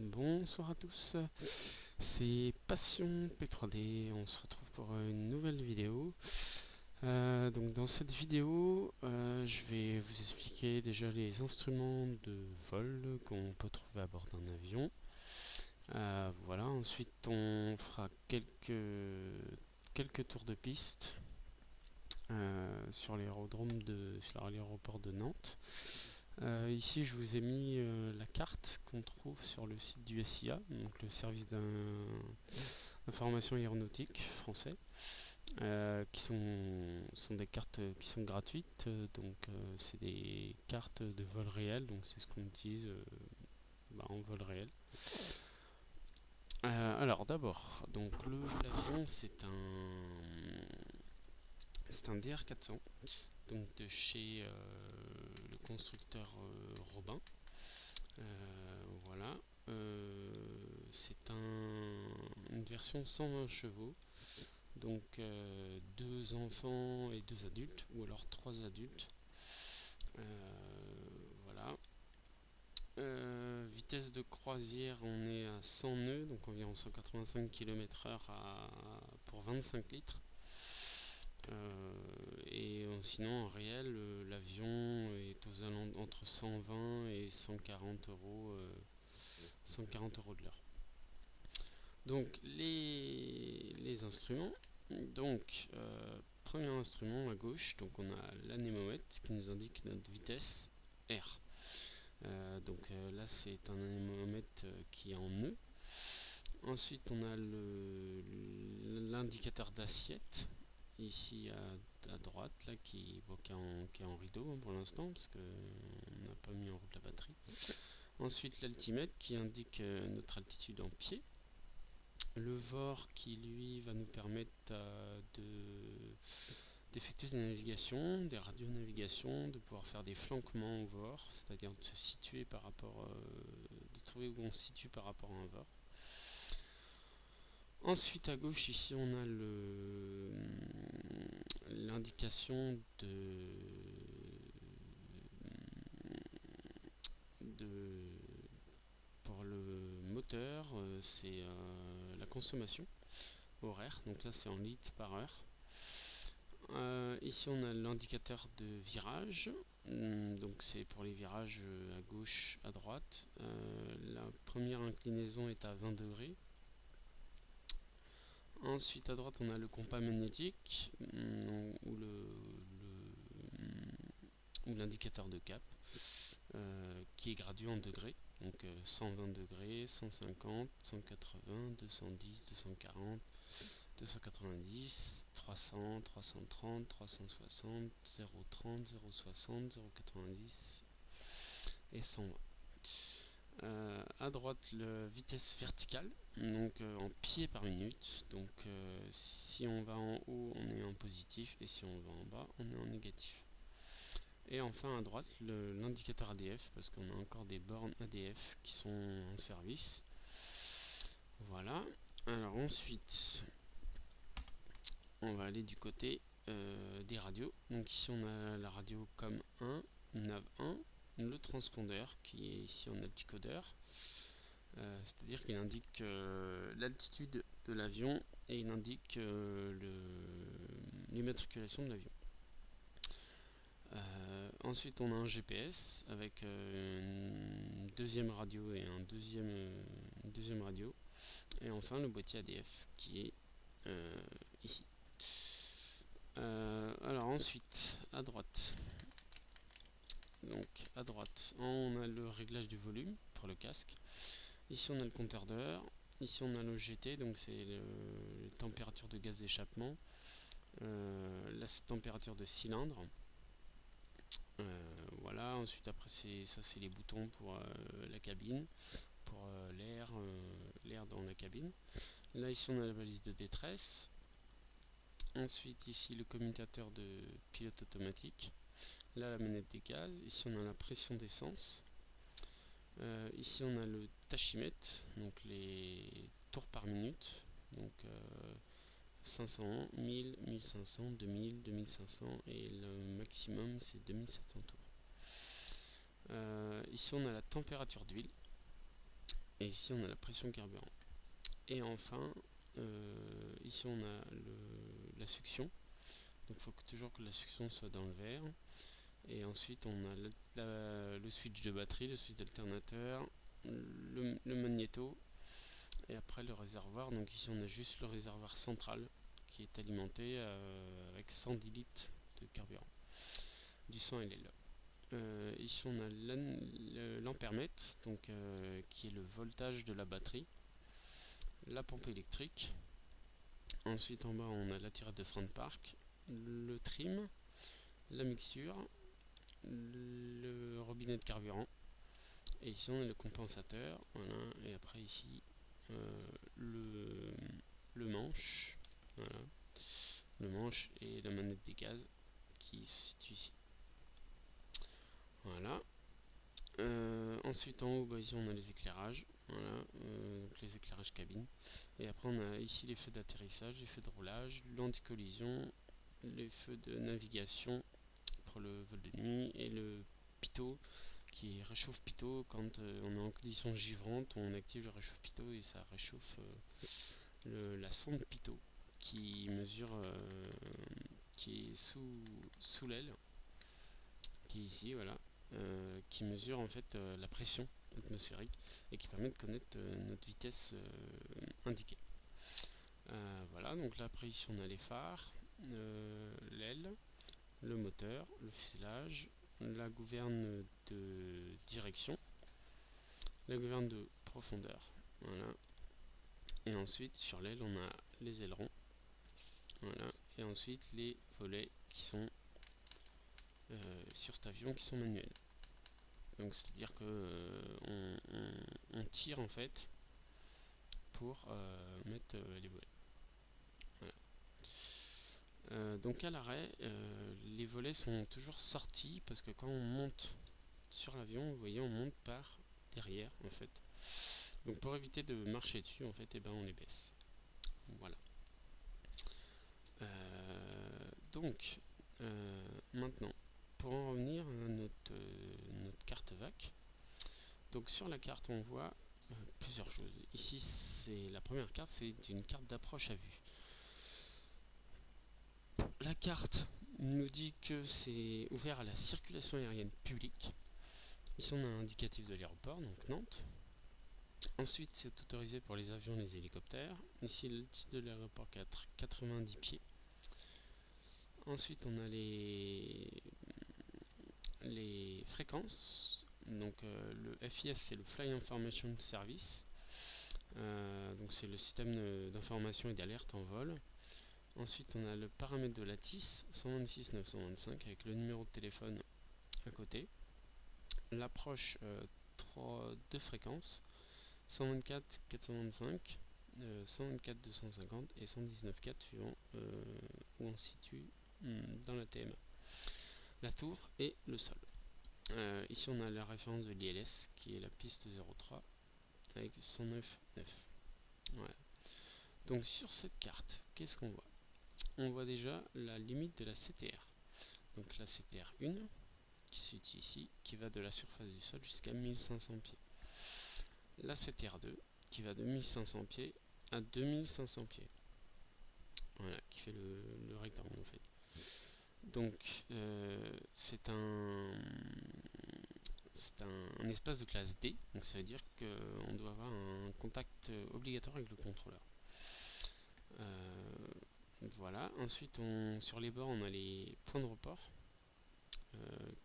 Bonsoir à tous, c'est Passion P3D, on se retrouve pour une nouvelle vidéo. Donc dans cette vidéo, je vais vous expliquer déjà les instruments de vol qu'on peut trouver à bord d'un avion. Voilà, ensuite on fera quelques tours de piste sur l'aéroport de Nantes. Ici, je vous ai mis la carte qu'on trouve sur le site du SIA, donc le service d'information aéronautique français, sont des cartes qui sont gratuites. C'est des cartes de vol réel, donc c'est ce qu'on utilise en vol réel. Alors d'abord, donc l'avion c'est un DR400, donc de chez le constructeur Robin. Voilà. C'est une version 120 chevaux, donc deux enfants et deux adultes, ou alors trois adultes. Voilà. Vitesse de croisière, on est à 100 nœuds, donc environ 185 km/h pour 25 litres. Sinon, en réel, l'avion est aux alentours entre 120 et 140 euros, 140 euros de l'heure. Donc, les instruments. Donc, premier instrument à gauche, donc on a l'anémomètre qui nous indique notre vitesse R. Là, c'est un anémomètre qui est en nœud. Ensuite, on a l'indicateur d'assiette ici à droite là qui est en rideau pour l'instant parce qu'on n'a pas mis en route la batterie. Ensuite l'altimètre qui indique notre altitude en pied. Le VOR qui lui va nous permettre d'effectuer des navigations, des radionavigations, de pouvoir faire des flanquements au VOR, c'est-à-dire de se situer par rapport, de trouver où on se situe par rapport à un VOR. Ensuite à gauche ici on a l'indication pour le moteur, c'est la consommation horaire, donc là c'est en litres par heure. Ici on a l'indicateur de virage, donc c'est pour les virages à gauche, à droite. La première inclinaison est à 20 degrés. Ensuite à droite on a le compas magnétique ou l'indicateur de cap qui est gradué en degrés. Donc 120 degrés, 150, 180, 210, 240, 290, 300, 330, 360, 030, 060, 090 et 120. À droite, la vitesse verticale, donc en pieds par minute. Donc si on va en haut, on est en positif, et si on va en bas, on est en négatif. Et enfin à droite, l'indicateur ADF, parce qu'on a encore des bornes ADF qui sont en service. Voilà. Alors ensuite, on va aller du côté des radios. Donc ici on a la radio COM1, NAV1, le transpondeur qui est ici en alticodeur. C'est-à-dire qu'il indique l'altitude de l'avion et il indique l'immatriculation de l'avion. Ensuite on a un GPS avec une deuxième radio et une deuxième radio. Et enfin le boîtier ADF qui est ici. Alors ensuite à droite. Donc à droite on a le réglage du volume pour le casque. Ici on a le compteur d'heure. Ici on a l'OGT, donc c'est les températures de gaz d'échappement. La température de cylindre. Voilà, ensuite après ça c'est les boutons pour la cabine, pour l'air dans la cabine. Là ici on a la balise de détresse. Ensuite ici le commutateur de pilote automatique. Là la manette des gaz. Ici on a la pression d'essence. Ici on a le tachymètre, donc les tours par minute. Donc 500, 1000, 1500, 2000, 2500 et le maximum c'est 2700 tours. Ici on a la température d'huile. Et ici on a la pression carburant. Et enfin, ici on a la succion. Donc il faut toujours que la succion soit dans le vert. Et ensuite on a le switch de batterie, le switch d'alternateur, le magnéto, et après le réservoir. Donc ici on a juste le réservoir central qui est alimenté avec 110 litres de carburant, du 100 LL. Ici on a l'ampèremètre, donc qui est le voltage de la batterie, la pompe électrique. Ensuite en bas on a la tirette de frein de parc, le trim, la mixture, le robinet de carburant, et ici on a le compensateur, voilà. Et après ici le manche, voilà, le manche et la manette des gaz qui se situe ici, voilà. Ensuite en haut, ici on a les éclairages, voilà, donc les éclairages cabine. Et après on a ici les feux d'atterrissage, les feux de roulage, l'anti-collision, les feux de navigation pour le vol de nuit, et le pitot qui réchauffe pitot. Quand on est en condition givrante, on active le réchauffe pitot et ça réchauffe la sonde pitot qui mesure, qui est sous l'aile, qui est ici, voilà. Qui mesure en fait la pression atmosphérique et qui permet de connaître notre vitesse indiquée. Voilà, donc là après ici on a les phares, l'aile, le moteur, le fuselage, la gouverne de direction, la gouverne de profondeur, voilà. Et ensuite sur l'aile on a les ailerons, voilà. Et ensuite les volets qui sont sur cet avion qui sont manuels. Donc c'est à dire que on tire en fait pour mettre les volets. Voilà. Donc à l'arrêt, les volets sont toujours sortis parce que quand on monte sur l'avion, vous voyez, on monte par derrière en fait. Donc pour éviter de marcher dessus en fait, et ben on les baisse. Voilà. Donc maintenant, pour en revenir à notre carte VAC. Donc sur la carte on voit plusieurs choses. Ici c'est la première carte, c'est une carte d'approche à vue. La carte nous dit que c'est ouvert à la circulation aérienne publique. Ici on a un indicatif de l'aéroport, donc Nantes. Ensuite c'est autorisé pour les avions et les hélicoptères. Ici le titre de l'aéroport 90 pieds. Ensuite on a les fréquences. Donc le FIS c'est le Fly Information Service. Donc c'est le système d'information et d'alerte en vol. Ensuite on a le paramètre de la TIS 126 925 avec le numéro de téléphone à côté. L'approche de fréquences 124 425, 124 250 et 119 4 suivant où on se situe dans la TMA. La tour et le sol. Ici on a la référence de l'ILS qui est la piste 03 avec 109.9. Voilà. Donc sur cette carte, qu'est-ce qu'on voit? On voit déjà la limite de la CTR. Donc la CTR 1 qui se situe ici, qui va de la surface du sol jusqu'à 1500 pieds. La CTR 2 qui va de 1500 pieds à 2500 pieds. Voilà, qui fait le rectangle en fait. Donc c'est un espace de classe D, donc ça veut dire qu'on doit avoir un contact obligatoire avec le contrôleur. Voilà, ensuite sur les bords on a les points de report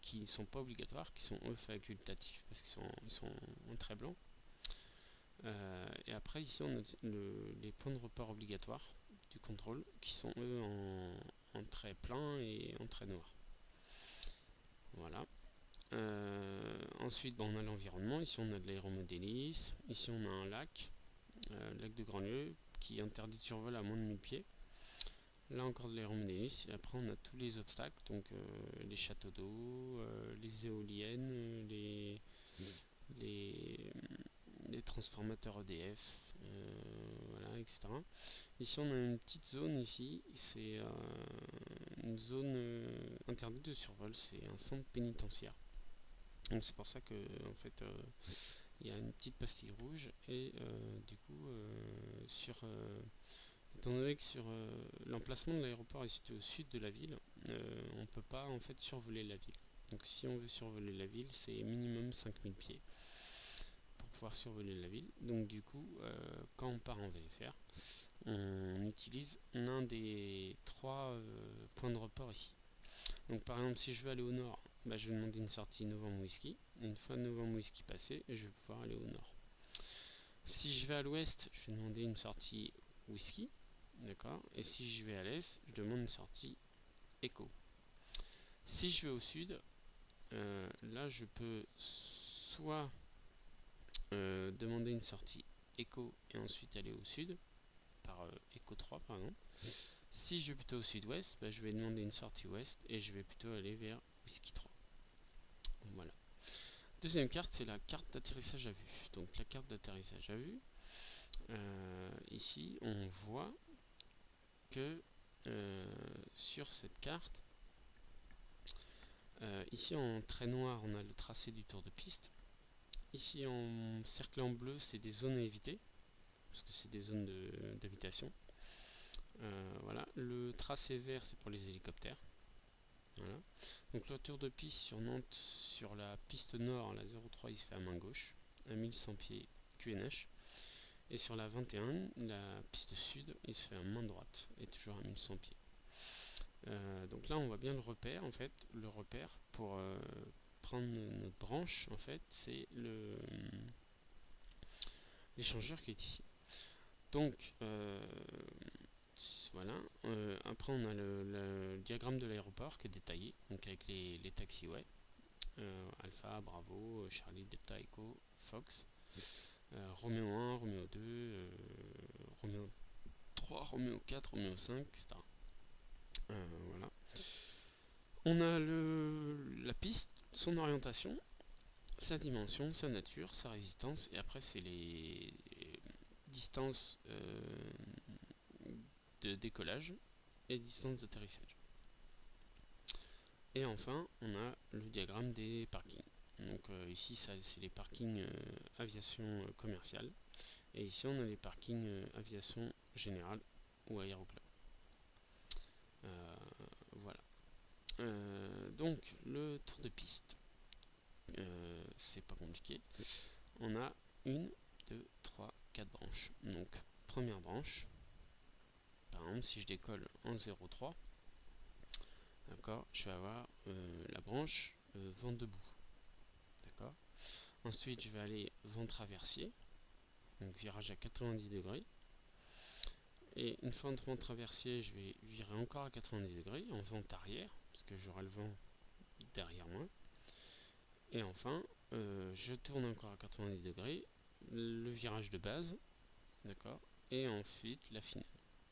qui ne sont pas obligatoires, qui sont eux facultatifs parce qu'ils sont en trait blanc. Et après ici on a les points de report obligatoires du contrôle qui sont eux en trait plein et en trait noir. Voilà. Ensuite on a l'environnement, ici on a de l'aéromodélisme, ici on a un lac, lac de Grandlieu qui interdit de survol à moins de 1000 pieds. Là encore de l'aéromodélisme, et après on a tous les obstacles, donc les châteaux d'eau, les éoliennes, les transformateurs EDF, voilà, etc. Ici on a une petite zone ici, c'est une zone interdite de survol, c'est un centre pénitentiaire. Donc c'est pour ça que en fait il y a une petite pastille rouge et du coup étant donné que sur l'emplacement de l'aéroport est situé au sud de la ville, on ne peut pas en fait survoler la ville. Donc si on veut survoler la ville, c'est minimum 5000 pieds pour pouvoir survoler la ville. Donc du coup, quand on part en VFR, on utilise l'un des trois points de report ici. Donc par exemple, si je veux aller au nord, bah, je vais demander une sortie Novembre Whisky. Et une fois Novembre Whisky passé, je vais pouvoir aller au nord. Si je vais à l'ouest, je vais demander une sortie Whisky. D'accord. Et si je vais à l'est, je demande une sortie Echo. Si je vais au sud, là je peux soit demander une sortie Echo et ensuite aller au sud, par Echo 3 par exemple. Si je vais plutôt au sud-ouest, bah, je vais demander une sortie ouest et je vais plutôt aller vers Whisky 3. Voilà. Deuxième carte, c'est la carte d'atterrissage à vue. Donc la carte d'atterrissage à vue, ici on voit que sur cette carte, ici en trait noir on a le tracé du tour de piste. Ici en cercle en bleu c'est des zones à éviter, parce que c'est des zones d'habitation. Voilà. Le tracé vert c'est pour les hélicoptères. Voilà. Donc le tour de piste sur Nantes, sur la piste nord, la 03 il se fait à main gauche, à 1100 pieds QNH. Et sur la 21, la piste sud, il se fait à main droite, et toujours à 1100 pieds. Donc là on voit bien le repère en fait. Le repère pour prendre notre branche en fait, c'est l'échangeur qui est ici. Donc voilà. Après on a le diagramme de l'aéroport qui est détaillé, donc avec les taxiways. Alpha, Bravo, Charlie, Delta, Echo, Fox, Roméo 1, Roméo 2, Roméo 3, Roméo 4, Roméo 5, etc. Voilà. On a la piste, son orientation, sa dimension, sa nature, sa résistance, et après c'est les distances de décollage et distances d'atterrissage. Et enfin, on a le diagramme des parkings. Donc ici, c'est les parkings aviation commerciale. Et ici, on a les parkings aviation générale ou aéroclub. Voilà. Donc, le tour de piste, c'est pas compliqué. On a 1, 2, 3, 4 branches. Donc, première branche, par exemple, si je décolle en 0,3, d'accord, je vais avoir la branche vent debout. D'accord. Ensuite, je vais aller vent traversier, donc virage à 90 degrés. Et une fois de vent traversier, je vais virer encore à 90 degrés en vent arrière, parce que j'aurai le vent derrière moi. Et enfin, je tourne encore à 90 degrés, le virage de base, d'accord, et ensuite la finale.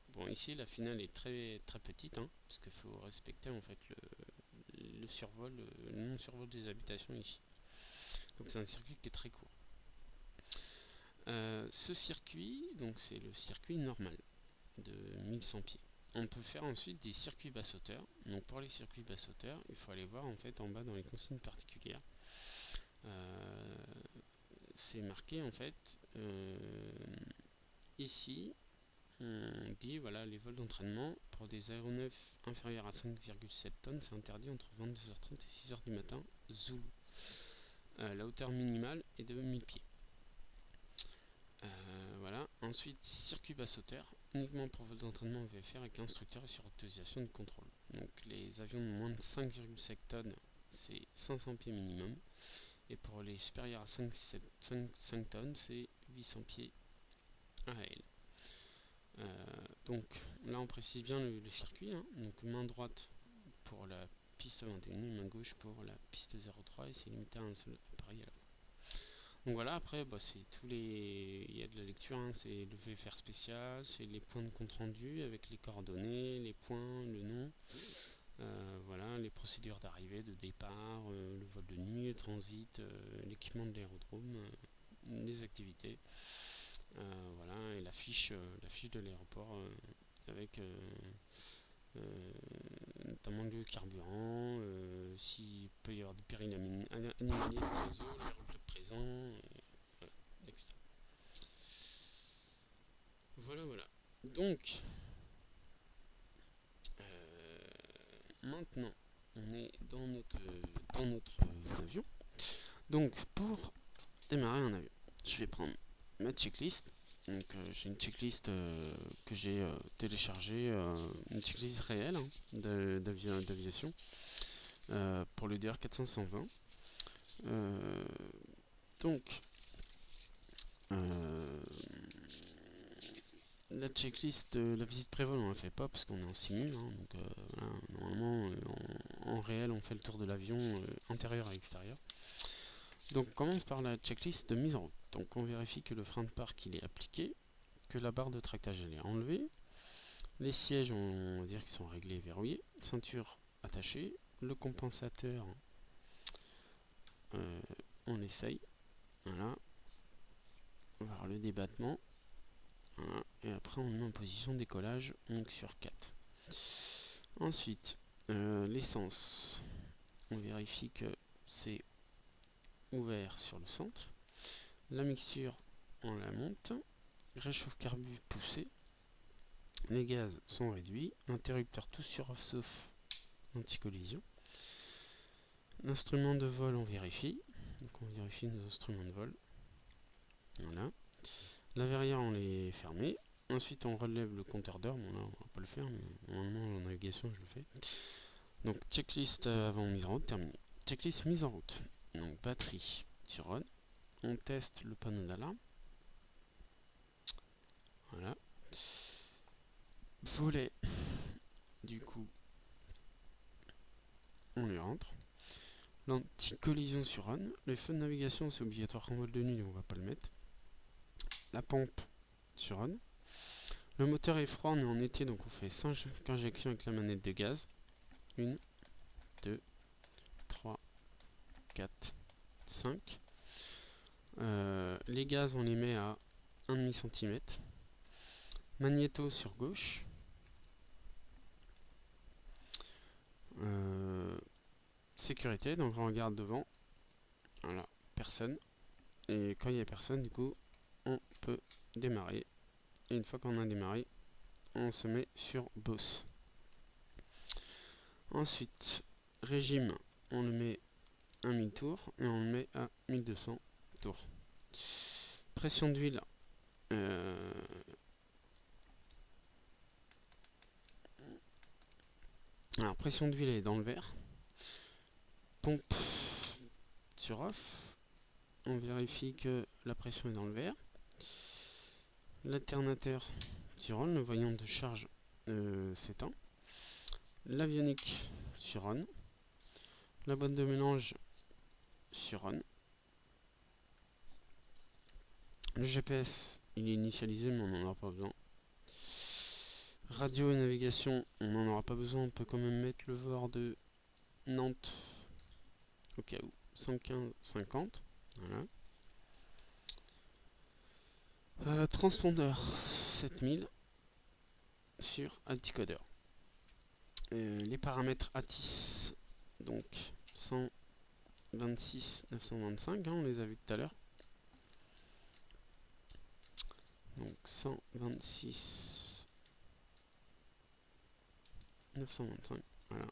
Bon, ici la finale est très très petite, hein, parce qu'il faut respecter en fait le survol, le non-survol des habitations ici. Donc c'est un circuit qui est très court. Ce circuit, donc c'est le circuit normal de 1100 pieds. On peut faire ensuite des circuits basse-hauteur. Donc pour les circuits basse-hauteur, il faut aller voir en fait en bas dans les consignes particulières. C'est marqué en fait ici. On dit voilà, les vols d'entraînement pour des aéronefs inférieurs à 5,7 tonnes, c'est interdit entre 22h30 et 6h du matin, Zulu. La hauteur minimale est de 1000 pieds. Voilà. Ensuite, circuit basse-hauteur, uniquement pour vol d'entraînement VFR avec instructeur et sur autorisation de contrôle. Donc les avions de moins de 5,5 tonnes, c'est 500 pieds minimum. Et pour les supérieurs à 5 tonnes, c'est 800 pieds AL. Donc là on précise bien le circuit, hein. Donc main droite pour la piste 21 et main gauche pour la piste 03 et c'est limité à un seul appareil à la fois. Donc voilà, après bah, c'est tous les. Il y a de la lecture, hein. C'est le VFR spécial, c'est les points de compte rendu avec les coordonnées, les points, le nom. Voilà, les procédures d'arrivée, de départ, le vol de nuit, le transit, l'équipement de l'aérodrome, les activités. Voilà, et la fiche de l'aéroport avec notamment le carburant, s'il peut y avoir du péril animalier de réseau, l'aéroclub présent, Voilà, voilà. Donc, maintenant, on est dans notre avion. Donc, pour démarrer un avion, je vais prendre ma checklist. Donc, j'ai une checklist que j'ai téléchargée, une checklist réelle hein, d'aviation pour le DR 400-120. Donc, la checklist de la visite prévol, on la fait pas parce qu'on est en simul. Hein, donc, voilà, normalement, en réel, on fait le tour de l'avion intérieur et extérieur. Donc, on commence par la checklist de mise en route. Donc, on vérifie que le frein de parc il est appliqué, que la barre de tractage elle est enlevée, les sièges on va dire qu'ils sont réglés et verrouillés, ceinture attachée, le compensateur on essaye, voilà, voir le débattement, voilà, et après on met en position décollage donc sur 4. Ensuite l'essence, on vérifie que c'est ouvert sur le centre, la mixture on la monte, réchauffe carbu poussé, les gaz sont réduits, l'interrupteur tout sur off sauf anti-collision. L'instrument de vol on vérifie, donc on vérifie nos instruments de vol, voilà. La verrière on les fermée, ensuite on relève le compteur d'heure, bon là on va pas le faire, mais normalement en navigation je le fais. Donc checklist avant mise en route terminée. Checklist mise en route, donc batterie sur on, on teste le panneau d'alarme, voilà. Volet, du coup on les rentre. L'anti-collision sur on, les feux de navigation c'est obligatoire en vol de nuit, donc on va pas le mettre. La pompe sur on. Le moteur est froid, on est en été, donc on fait 5 injections avec la manette de gaz. 1, 2, 3, 4, 5. Les gaz, on les met à 1,5 cm. Magnéto sur gauche. Sécurité, donc on regarde devant. Voilà, personne. Et quand il n'y a personne, du coup, on peut démarrer. Et une fois qu'on a démarré, on se met sur boss. Ensuite, régime, on le met à 1000 tours et on le met à 1200 tours. Pression d'huile, alors pression d'huile est dans le vert. Pompe sur off, on vérifie que la pression est dans le vert. L'alternateur sur on, le voyant de charge s'éteint. L'avionique sur on. La boîte de mélange sur on. Le GPS il est initialisé mais on n'en aura pas besoin. Radio et navigation on n'en aura pas besoin, on peut quand même mettre le VOR de Nantes au cas où. 115-50, voilà. Transpondeur 7000 sur Alticodeur. Les paramètres ATIS, donc 126 925, hein, on les a vus tout à l'heure. Donc 126 925, voilà.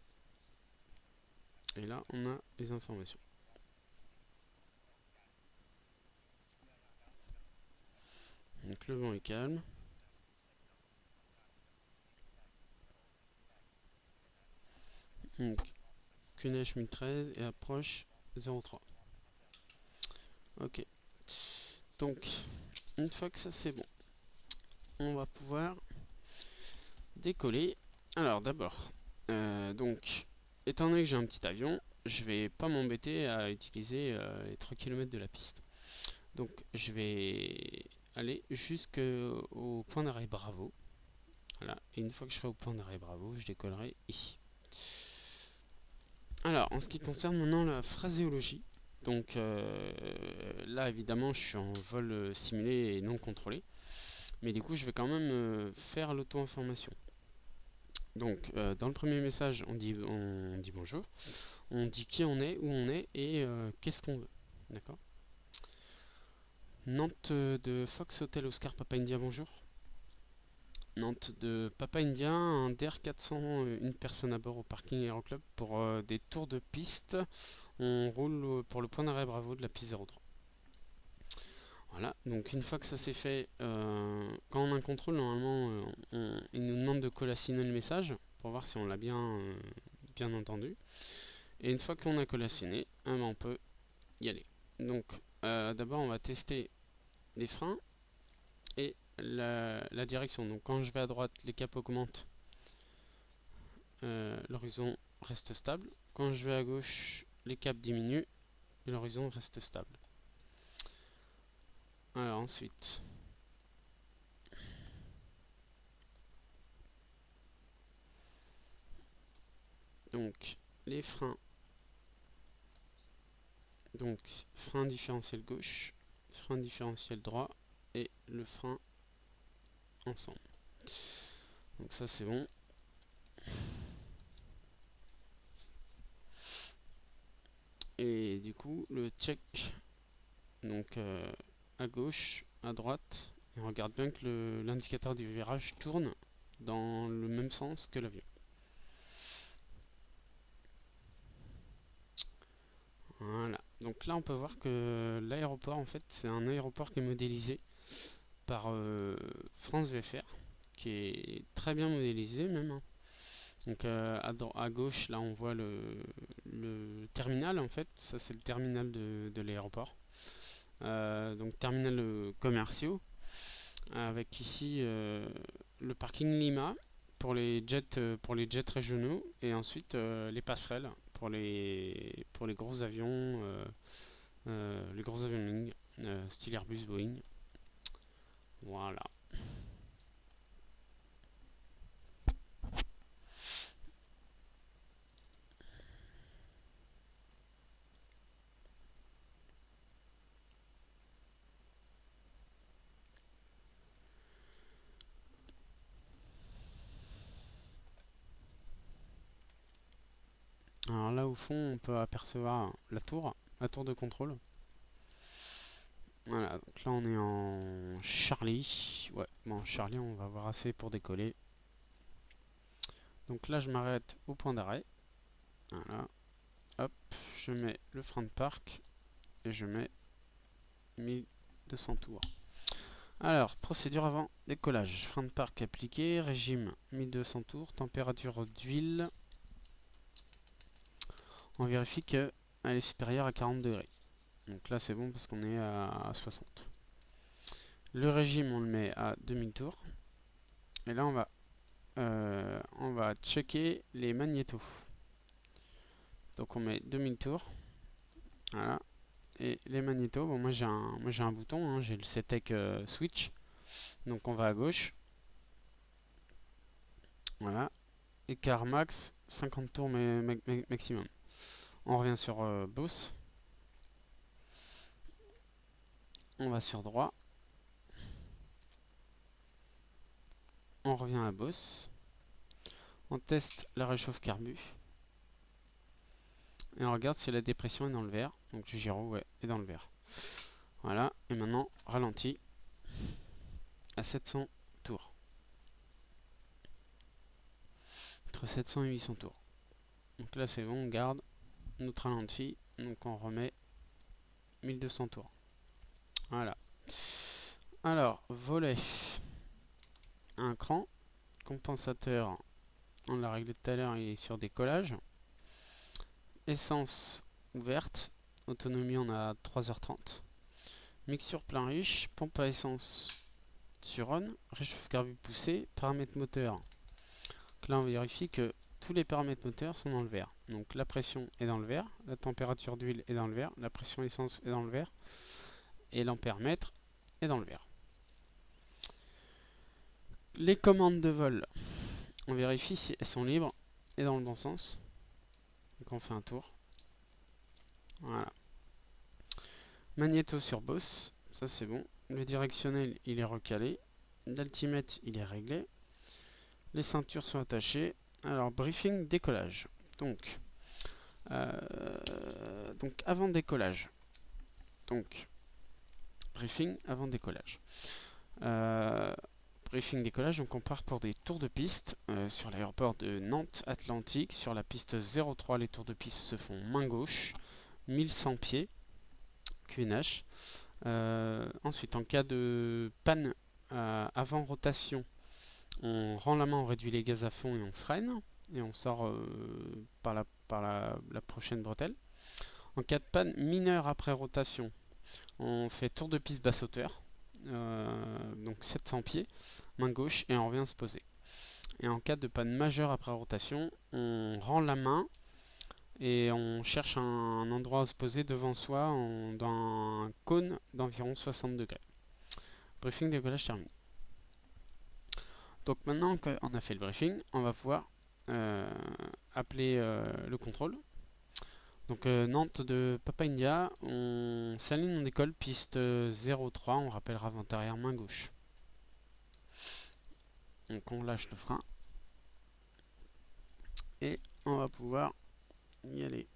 Et là on a les informations. Donc le vent est calme. Donc QNH 1013 et approche 0,3. Ok. Donc une fois que ça c'est bon, on va pouvoir décoller. Alors d'abord, donc étant donné que j'ai un petit avion, je vais pas m'embêter à utiliser les 3 km de la piste. Donc je vais aller jusqu'au point d'arrêt Bravo. Voilà, et une fois que je serai au point d'arrêt Bravo, je décollerai ici. Alors, en ce qui concerne maintenant la phraséologie, donc là évidemment je suis en vol simulé et non contrôlé, mais du coup je vais quand même faire l'auto-information. Donc dans le premier message on dit bonjour, on dit qui on est, où on est et qu'est-ce qu'on veut. D'accord. Nantes de Fox Hotel Oscar Papa India, bonjour. Nantes de Papa India, un DR400, une personne à bord au parking Aéroclub pour des tours de piste. On roule pour le point d'arrêt Bravo de la piste 03. Voilà, donc une fois que ça c'est fait, quand on a un contrôle, normalement, il nous demande de collationnel le message pour voir si on l'a bien entendu. Et une fois qu'on a collationné, on peut y aller. Donc, d'abord, on va tester les freins et la direction. Donc, quand je vais à droite, les capes augmentent, l'horizon reste stable. Quand je vais à gauche, les capes diminuent et l'horizon reste stable. Alors, ensuite, donc, les freins. Donc, frein différentiel gauche, frein différentiel droit et le frein ensemble. Donc ça c'est bon. Et du coup le check, donc à gauche, à droite, et on regarde bien que l'indicateur du virage tourne dans le même sens que l'avion. Voilà, donc là on peut voir que l'aéroport en fait c'est un aéroport qui est modélisé par France VFR, qui est très bien modélisé même, hein. Donc à gauche, là on voit le terminal en fait, ça c'est le terminal de l'aéroport. Donc terminal commerciaux, avec ici le parking Lima pour les jets régionaux, et ensuite les passerelles pour les gros avions de ligne, style Airbus, Boeing. Voilà. Alors là au fond on peut apercevoir la tour de contrôle. Voilà, donc là on est en Charlie. Ouais, bon, Charlie, on va avoir assez pour décoller. Donc là, je m'arrête au point d'arrêt. Voilà, hop, je mets le frein de parc et je mets 1200 tours. Alors, procédure avant décollage. Frein de parc appliqué, régime 1200 tours, température d'huile. On vérifie qu'elle est supérieure à 40 degrés. Donc là, c'est bon parce qu'on est à 60. Le régime, on le met à 2000 tours. Et là, on va checker les magnétos. Donc on met 2000 tours. Voilà. Et les magnétos, bon, moi j'ai un bouton, hein, j'ai le CETEC switch. Donc on va à gauche. Voilà. Écart max, 50 tours maximum. On revient sur Boss. On va sur droit. On revient à Boss. On teste la réchauffe carbu. Et on regarde si la dépression est dans le vert. Donc le gyro, ouais, est dans le vert. Voilà. Et maintenant, ralenti à 700 tours. Entre 700 et 800 tours. Donc là c'est bon, on garde notre ralenti. Donc on remet 1200 tours. Voilà. Alors, volet. Un cran. Compensateur, on l'a réglé tout à l'heure, il est sur décollage. Essence ouverte. Autonomie, on a 3h30. Mixture plein riche. Pompe à essence sur on. Réchauffe carbu poussé. Paramètres moteur. Donc là, on vérifie que tous les paramètres moteurs sont dans le vert. Donc la pression est dans le vert. La température d'huile est dans le vert. La pression essence est dans le vert. Et l'ampèremètre est dans le vert. Les commandes de vol, on vérifie si elles sont libres et dans le bon sens. Donc on fait un tour. Voilà. Magnéto sur Boss, ça c'est bon. Le directionnel il est recalé. L'altimètre il est réglé. Les ceintures sont attachées. Alors briefing décollage. Donc avant décollage. Donc briefing avant décollage. Briefing décollage, donc on part pour des tours de piste sur l'aéroport de Nantes Atlantique. Sur la piste 03, les tours de piste se font main gauche, 1100 pieds, QNH. Ensuite, en cas de panne avant rotation, on rend la main, on réduit les gaz à fond et on freine. Et on sort par la prochaine bretelle. En cas de panne mineure après rotation, on fait tour de piste basse hauteur, donc 700 pieds, main gauche, et on revient se poser. Et en cas de panne majeure après rotation, on rend la main et on cherche un endroit à se poser devant soi dans un cône d'environ 60 degrés. Briefing décollage terminé. Donc maintenant qu'on a fait le briefing, on va pouvoir appeler le contrôle. Donc Nantes de Papa India, on s'aligne, on décolle, piste 03, on rappellera vent arrière main gauche. Donc on lâche le frein et on va pouvoir y aller.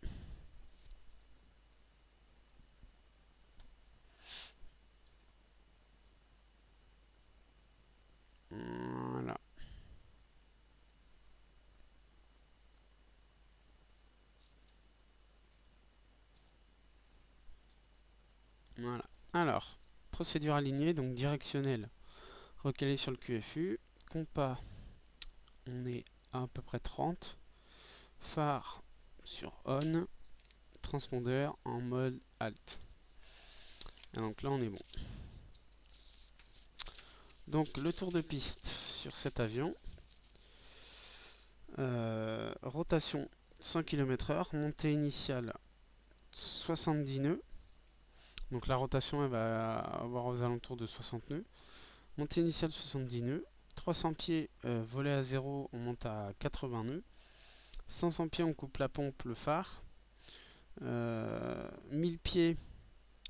Voilà. Voilà. Alors, procédure alignée, donc directionnelle, recalé sur le QFU. Compas, on est à peu près 30. Phare sur on. Transpondeur en mode alt. Et donc là, on est bon. Donc le tour de piste sur cet avion. Rotation 100 km/h. Montée initiale 70 nœuds. Donc la rotation elle va avoir aux alentours de 60 nœuds. Montée initiale 70 nœuds. 300 pieds volet à 0, on monte à 80 nœuds. 500 pieds, on coupe la pompe, le phare. 1000 pieds,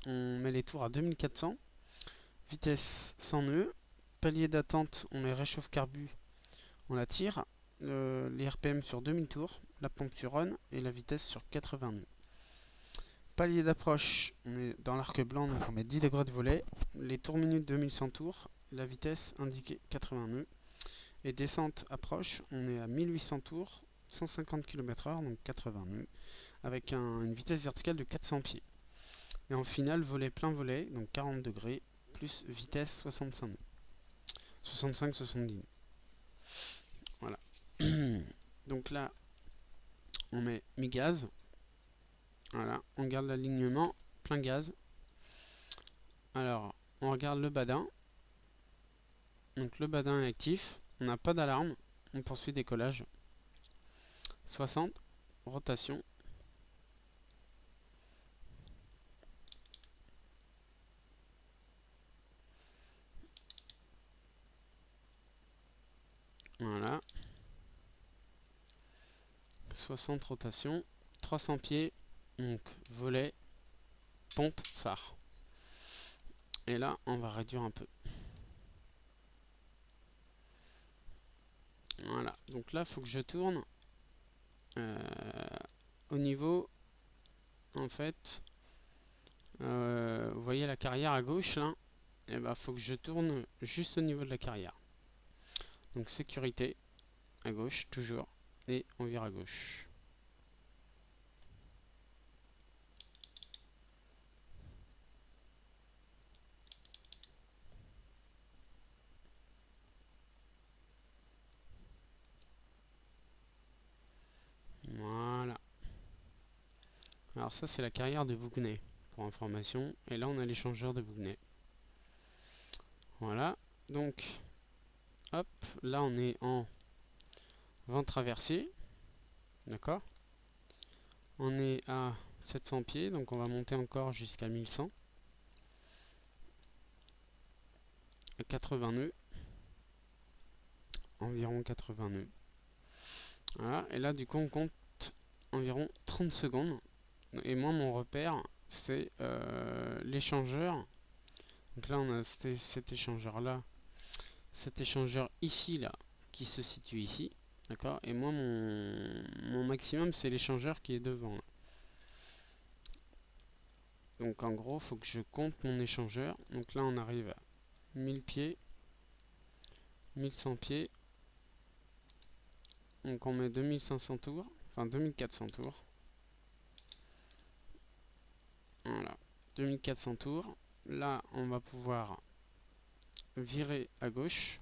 on met les tours à 2400. Vitesse 100 nœuds. Palier d'attente, on met réchauffe carbu, on la tire. Les RPM sur 2000 tours. La pompe sur on et la vitesse sur 80 nœuds. Palier d'approche, on est dans l'arc blanc, donc on met 10 degrés de volet. Les tours minutes 2100 tours. La vitesse indiquée 80 nœuds. Et descente approche, on est à 1800 tours, 150 km/h, donc 80 nœuds, avec une vitesse verticale de 400 pieds. Et en finale, volet plein volet, donc 40 degrés, plus vitesse 65 nœuds. 65-70 nœuds. Voilà. Donc là, on met mi-gaz. Voilà, on garde l'alignement, plein gaz. Alors, on regarde le badin. Donc le badin est actif. On n'a pas d'alarme. On poursuit décollage. 60. Rotation. Voilà. 60 rotation. 300 pieds. Donc volet, pompe, phare. Et là, on va réduire un peu. Voilà. Donc là, il faut que je tourne au niveau, en fait, vous voyez la carrière à gauche là. Et bah, faut que je tourne juste au niveau de la carrière. Donc sécurité à gauche toujours et on vire à gauche. Voilà. Alors ça c'est la carrière de Bougnay pour information. Et là on a l'échangeur de Bougnay. Voilà. Donc hop, là on est en vent traversier. D'accord. On est à 700 pieds, donc on va monter encore jusqu'à 1100. À 80 nœuds. Environ 80 nœuds. Voilà. Et là du coup on compte environ 30 secondes. Et moi mon repère c'est l'échangeur. Donc là on a cet échangeur là, cet échangeur ici là, qui se situe ici. D'accord. Et moi mon maximum c'est l'échangeur qui est devant là. Donc en gros faut que je compte mon échangeur. Donc là on arrive à 1000 pieds. 1100 pieds. Donc on met 2500 tours, enfin 2400 tours. Voilà, 2400 tours. Là, on va pouvoir virer à gauche.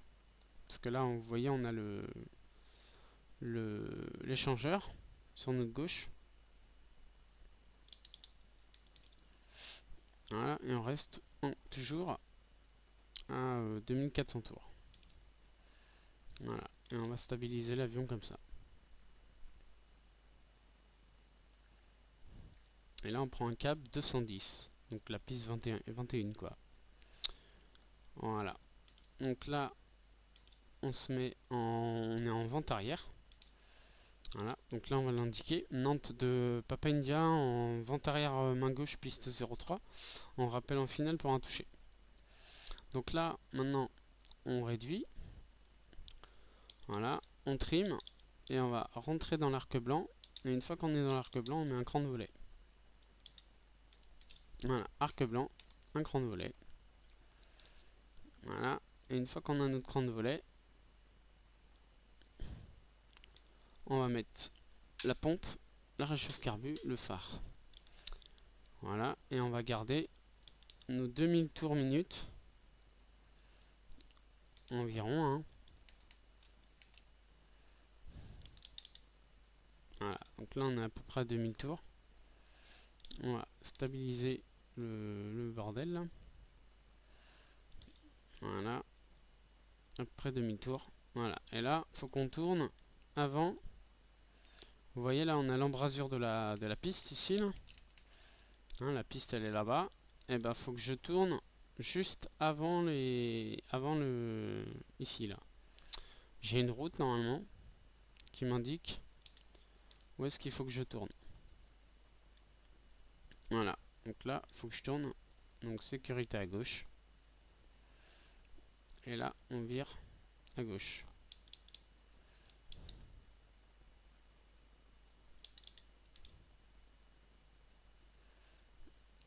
Parce que là, vous voyez, on a l'échangeur sur notre gauche. Voilà, et on reste toujours à 2400 tours. Voilà, et on va stabiliser l'avion comme ça. Et là, on prend un cap 210. Donc la piste 21 quoi. Voilà. Donc là, on est en vente arrière. Voilà. Donc là, on va l'indiquer. Nantes de Papa India en vente arrière main gauche, piste 03. On rappelle en finale pour un toucher. Donc là, maintenant, on réduit. Voilà. On trim. Et on va rentrer dans l'arc blanc. Et une fois qu'on est dans l'arc blanc, on met un cran de volet. Voilà. Arc blanc, un cran de volet. Voilà. Et une fois qu'on a notre cran de volet, on va mettre la pompe, la réchauffe carbu, le phare. Voilà, et on va garder nos 2000 tours minutes environ. Hein. Voilà, donc là on est à peu près à 2000 tours. On va stabiliser le bordel là. Voilà, à peu près 2000 tours. Voilà, et là faut qu'on tourne avant. Vous voyez là on a l'embrasure de la piste ici là. Hein, la piste elle est là-bas. Et ben faut que je tourne juste avant ici là. J'ai une route normalement qui m'indique où est-ce qu'il faut que je tourne. Voilà, donc là il faut que je tourne. Donc sécurité à gauche. Et là on vire à gauche.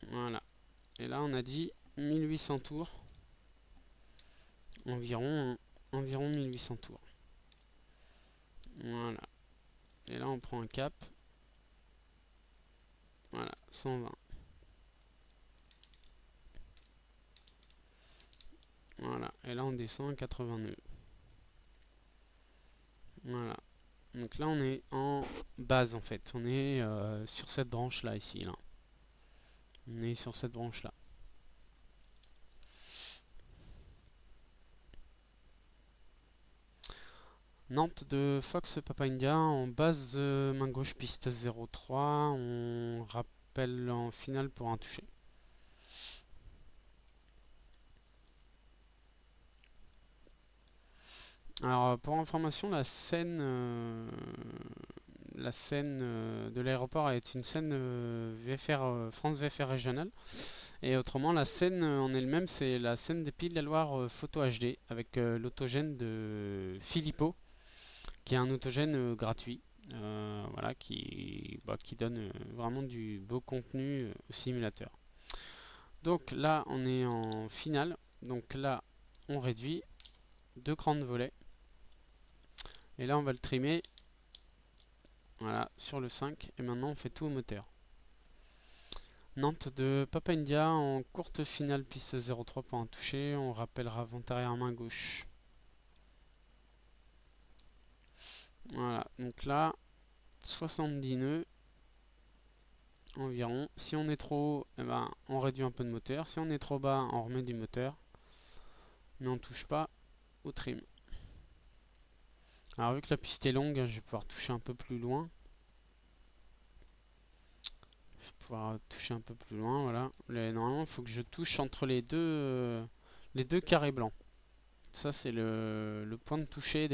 Voilà. Et là on a dit 1800 tours. Environ 1800 tours. Voilà. Et là on prend un cap. Voilà, 120. Voilà. Et là on descend à 80 nœuds. Voilà. Donc là on est en base en fait. On est sur cette branche là ici. Là. On est sur cette branche là. Nantes de Fox Papa India en base main gauche piste 03. On rappelle en finale pour un toucher. Alors pour information, la scène de l'aéroport est une scène VFR, France VFR régionale. Et autrement, la scène en elle-même, c'est la scène des Pays de la Loire photo HD avec l'autogène de Philippot, qui est un autogène gratuit. Voilà, qui donne vraiment du beau contenu au simulateur. Donc là, on est en finale. Donc là, on réduit 2 crans de volet. Et là, on va le trimer. Voilà, sur le 5. Et maintenant, on fait tout au moteur. Nantes de Papa India en courte finale, piste 03 pour un toucher. On rappellera avant arrière main gauche. Voilà, donc là, 70 nœuds environ. Si on est trop haut, eh ben, on réduit un peu de moteur. Si on est trop bas, on remet du moteur. Mais on ne touche pas au trim. Alors vu que la piste est longue, je vais pouvoir toucher un peu plus loin. Je vais pouvoir toucher un peu plus loin, voilà. Normalement, il faut que je touche entre les deux carrés blancs. Ça, c'est le point de toucher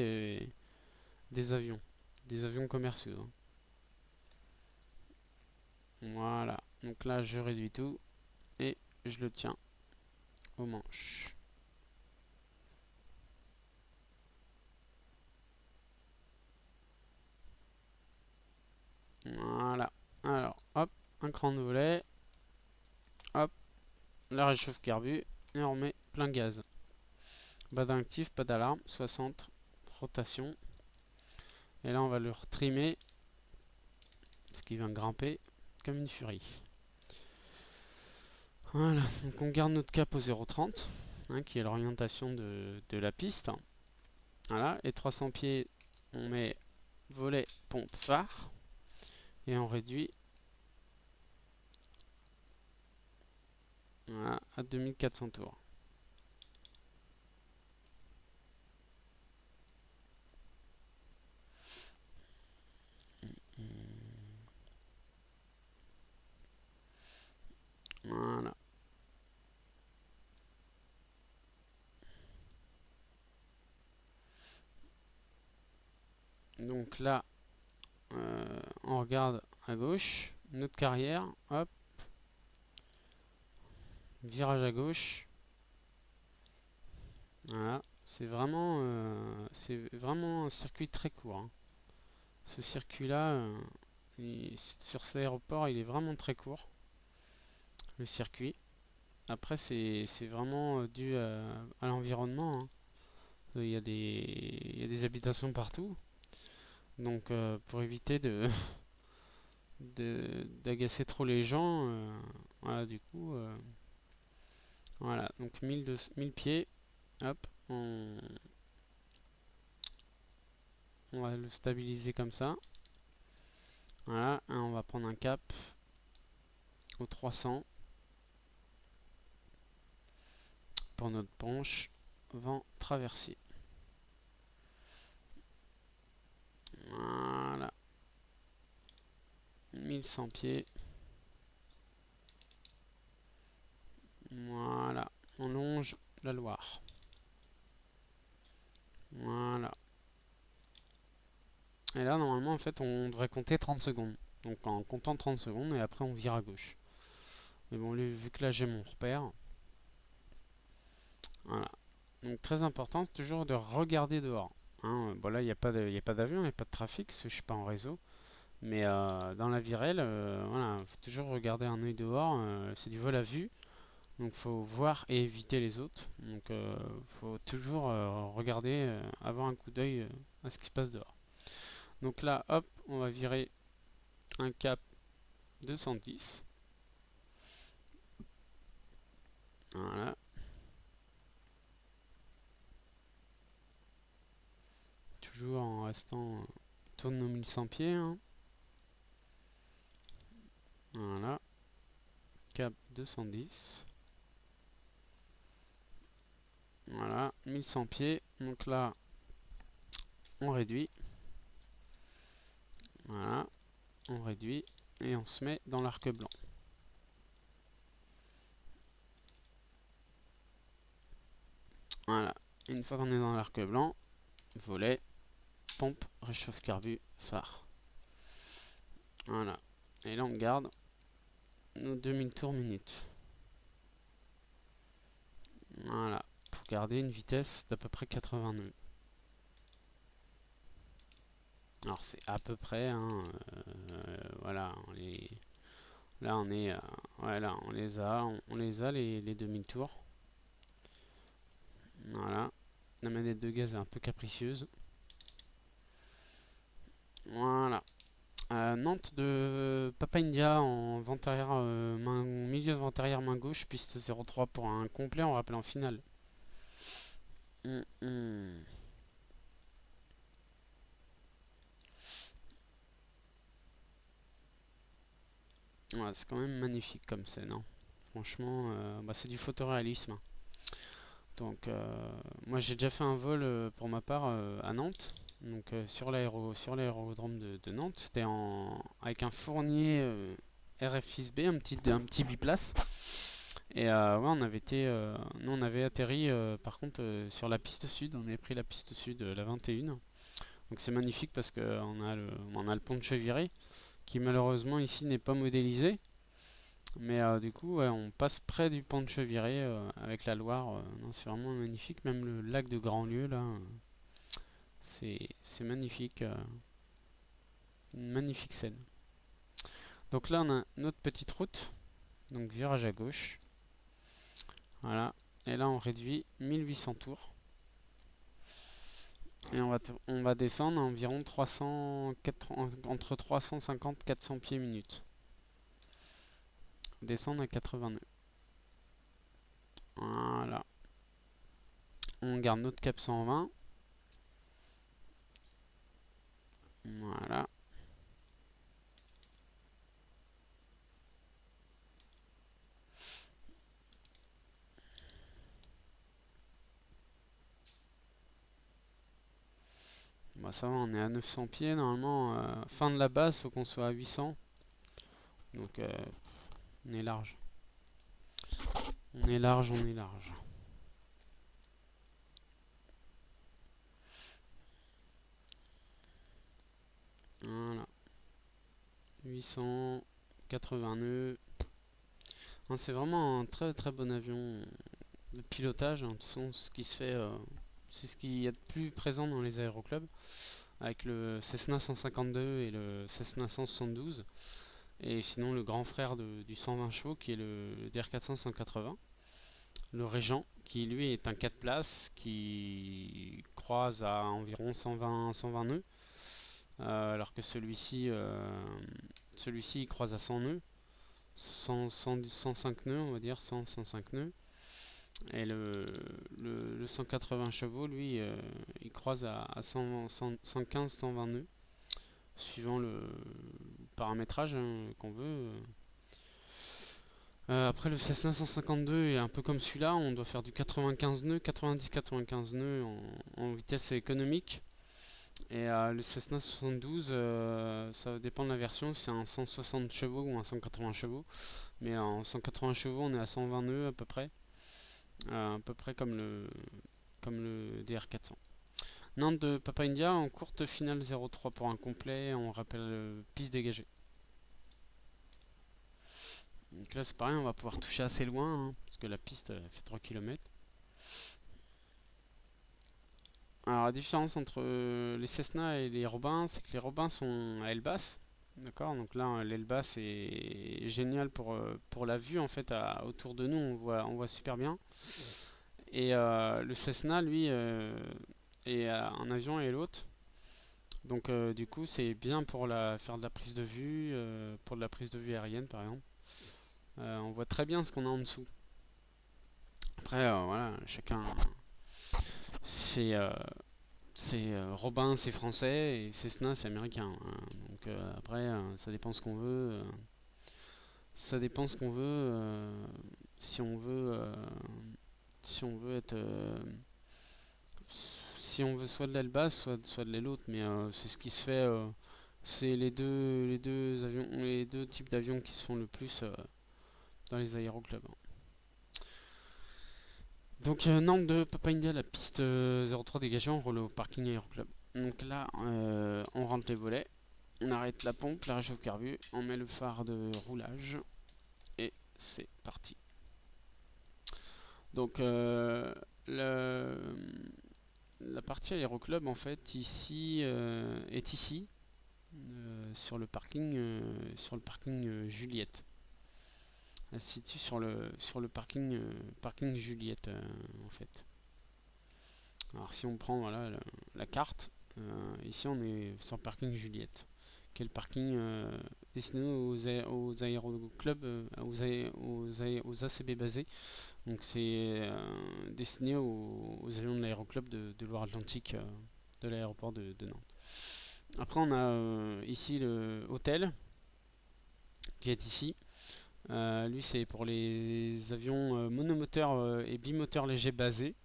des avions. Des avions commerciaux. Hein. Voilà. Donc là, je réduis tout. Et je le tiens au manche. Voilà. Alors, hop, un cran de volet. Hop, la réchauffe carbu. Et on remet plein gaz. Pas d'actif, pas d'alarme, 60, rotation. Et là on va le retrimer, ce qui va grimper comme une furie. Voilà, donc on garde notre cap au 0,30, hein, qui est l'orientation de la piste. Voilà, et 300 pieds, on met volet, pompe, phare, et on réduit, voilà, à 2400 tours. Voilà. Donc là, on regarde à gauche, notre carrière, hop, virage à gauche. Voilà, c'est vraiment un circuit très court, hein. Ce circuit-là, sur cet aéroport, il est vraiment très court, le circuit. Après, c'est vraiment dû à l'environnement, hein. Il y a des habitations partout. Donc, pour éviter d'agacer trop les gens, voilà, du coup, voilà, donc 1000 pieds, hop, on va le stabiliser comme ça. Voilà, hein, on va prendre un cap au 300 pour notre penche vent traversier. Voilà, 1100 pieds. Voilà, on longe la Loire. Voilà. Et là, normalement, en fait, on devrait compter 30 secondes. Donc en comptant 30 secondes, et après on vire à gauche. Mais bon, vu que là j'ai mon repère, voilà. Donc très important, c'est toujours de regarder dehors, hein. Bon là, il n'y a pas d'avion, il n'y a pas de trafic, parce que je suis pas en réseau. Mais dans la virelle, voilà, faut toujours regarder un œil dehors. C'est du vol à vue, donc faut voir et éviter les autres. Donc faut toujours regarder, avoir un coup d'œil à ce qui se passe dehors. Donc là, hop, on va virer un cap 210. Voilà. Toujours en restant autour de nos 1100 pieds, hein. Voilà. Cap 210. Voilà. 1100 pieds. Donc là, on réduit. Voilà. On réduit. Et on se met dans l'arc blanc. Voilà. Une fois qu'on est dans l'arc blanc, volet, pompe, réchauffe carbu, phare. Voilà. Et là, on garde nos 2000 tours minute. Voilà. Pour garder une vitesse d'à peu près 80 nœuds. Alors, c'est à peu près, hein, voilà. Là, on est, voilà, on les a les 2000 tours. Voilà. La manette de gaz est un peu capricieuse. Voilà. Nantes de Papa India en vente arrière, milieu de vente arrière main gauche, piste 03 pour un complet, on rappelle en finale. Ouais, c'est quand même magnifique comme scène, hein. Franchement, bah, c'est du photoréalisme. Donc, moi j'ai déjà fait un vol pour ma part à Nantes, donc sur l'aérodrome de Nantes. C'était avec un Fournier RF6B, un petit biplace. Et ouais, nous on avait atterri par contre sur la piste sud. On avait pris la piste sud, la 21. Donc c'est magnifique parce qu'on a on a le pont de Cheviré qui malheureusement ici n'est pas modélisé. Mais du coup, ouais, on passe près du pont de Cheviré avec la Loire. Non, c'est vraiment magnifique. Même le lac de Grandlieu, là, c'est magnifique. Une magnifique scène. Donc là, on a notre petite route. Donc virage à gauche. Voilà. Et là, on réduit 1800 tours. Et on va descendre à environ entre 350 et 400 pieds minute. Descendre à 80 nœuds. Voilà. On garde notre cap 120. Voilà. Bah ça va, on est à 900 pieds. Normalement, fin de la base, faut qu'on soit à 800. Donc, on est large. On est large, on est large. Voilà. 880 nœuds. C'est vraiment un très très bon avion de pilotage. De toute façon, ce qui se fait, c'est ce qu'il y a de plus présent dans les aéroclubs, avec le Cessna 152 et le Cessna 172. Et sinon, le grand frère du 120 chevaux qui est le DR400 180, le Régent, qui lui est un 4 places qui croise à environ 120 nœuds, alors que celui-ci il croise à 100 nœuds, 105 nœuds, on va dire 105 nœuds. Et le 180 chevaux, lui, il croise à 115-120 nœuds, suivant le paramétrage qu'on veut. Après, le Cessna 152 est un peu comme celui-là, on doit faire du 95 nœuds, 90-95 nœuds en vitesse économique. Et le Cessna 72, ça dépend de la version, c'est un 160 chevaux ou un 180 chevaux. Mais en 180 chevaux, on est à 120 nœuds à peu près comme le DR400. Nantes de Papa India en courte finale 0,3 pour un complet, on rappelle piste dégagée. Donc là c'est pareil, on va pouvoir toucher assez loin, hein, parce que la piste fait 3 km. Alors la différence entre les Cessna et les Robins, c'est que les Robins sont à aile basse. D'accord, donc là l'aile basse est génial pour la vue en fait autour de nous, on voit super bien. Et le Cessna lui est un avion et l'autre. Donc du coup c'est bien pour faire de la prise de vue, pour de la prise de vue aérienne par exemple. On voit très bien ce qu'on a en dessous. Après voilà, chacun c'est Robin c'est français et Cessna c'est américain, hein. Donc après ça dépend ce qu'on veut. Ça dépend ce qu'on veut. Si on veut si on veut être si on veut soit de l'aile basse soit de l'aile haute, mais c'est ce qui se fait. C'est les deux types d'avions qui se font le plus dans les aéroclubs, hein. Donc Nantes de Papa India, la piste 03 dégagée, on roule au parking aéroclub. Donc là, on rentre les volets, on arrête la pompe, la réchauffe carbu, on met le phare de roulage et c'est parti. Donc la partie aéroclub en fait ici est ici sur le parking Juliette. Elle se situe sur le parking Juliette en fait. Alors si on prend voilà la carte, ici on est sur le parking Juliette, qui est le parking destiné aux aéroclubs, aux ACB basés. Donc c'est destiné aux avions de l'aéroclub de Loire-Atlantique, de l'aéroport de Nantes. Après on a ici le hôtel qui est ici. Lui c'est pour les avions monomoteurs et bimoteurs légers basés.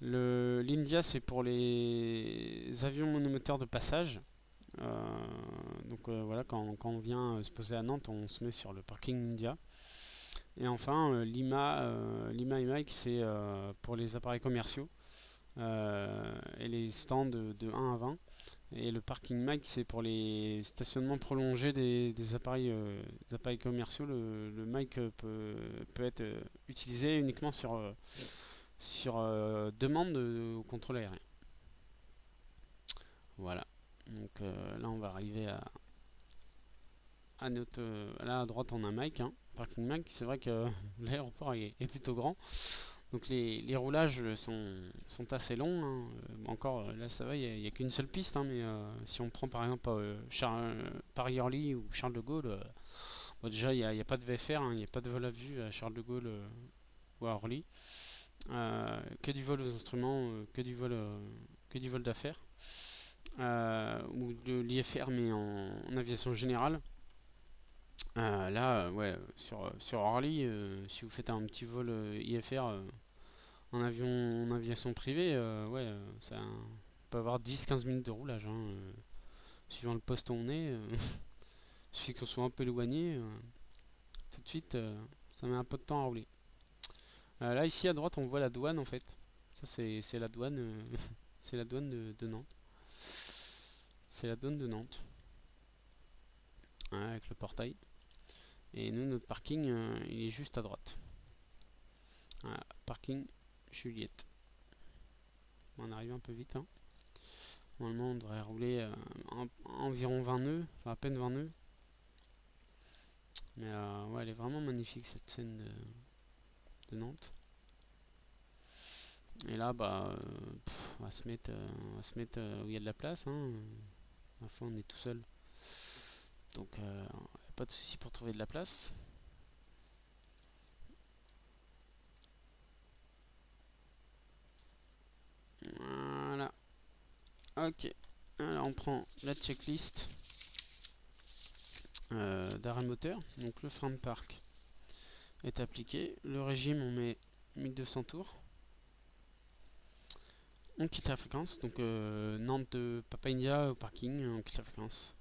L'India c'est pour les avions monomoteurs de passage. Donc voilà, quand on vient se poser à Nantes, on se met sur le parking India. Et enfin, Lima et Mike, c'est pour les appareils commerciaux et les stands de 1 à 20. Et le parking Mike, c'est pour les stationnements prolongés des appareils commerciaux. Le Mike peut être utilisé uniquement sur demande au contrôle aérien. Voilà. Donc là, on va arriver à notre. Là à droite, on a Mike, hein, parking Mike. C'est vrai que l'aéroport est plutôt grand. Donc les roulages sont assez longs, hein. Encore là ça va, il y a qu'une seule piste, hein, mais si on prend par exemple Paris-Orly ou Charles de Gaulle, bon, déjà il y a pas de VFR, hein, il n'y a pas de vol à vue à Charles de Gaulle ou à Orly. Que du vol aux instruments, que du vol d'affaires, ou de l'IFR mais en aviation générale. Là, ouais, sur Orly, si vous faites un petit vol IFR en aviation privée, ouais, ça peut avoir 10-15 minutes de roulage, hein, suivant le poste où on est. Il suffit qu'on soit un peu éloigné, tout de suite, ça met un peu de temps à rouler. Là, ici à droite, on voit la douane en fait. Ça, c'est la douane, c'est la douane de Nantes. C'est la douane de Nantes, ouais, avec le portail. Et nous, notre parking, il est juste à droite. Voilà, parking Juliette. On arrive un peu vite, hein. Normalement, on devrait rouler environ 20 nœuds, enfin à peine 20 nœuds. Mais ouais, elle est vraiment magnifique cette scène de Nantes. Et là, bah, on va se mettre, où il y a de la place, hein. À la fin, on est tout seul. Donc, pas de souci pour trouver de la place. Voilà. Ok. Alors, on prend la checklist d'arrêt moteur. Donc, le frein de parc est appliqué. Le régime, on met 1200 tours. On quitte la fréquence. Donc, Nantes de Papa India au parking, on quitte la fréquence.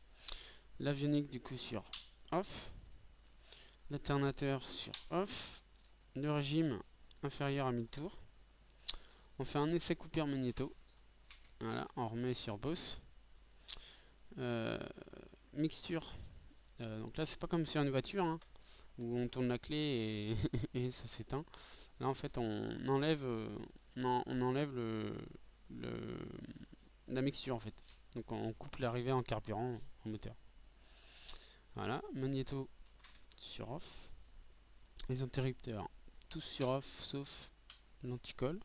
L'avionique, du coup, sur off. L'alternateur sur off. Le régime inférieur à 1000 tours. On fait un essai coupure magnéto. Voilà, on remet sur Boss. Mixture. Donc là, c'est pas comme sur une voiture, hein, où on tourne la clé et ça s'éteint. Là, en fait, on enlève, on enlève le- la mixture en fait. Donc on coupe l'arrivée en carburant en moteur. Voilà, magnéto sur off. Les interrupteurs tous sur off sauf l'anticolle.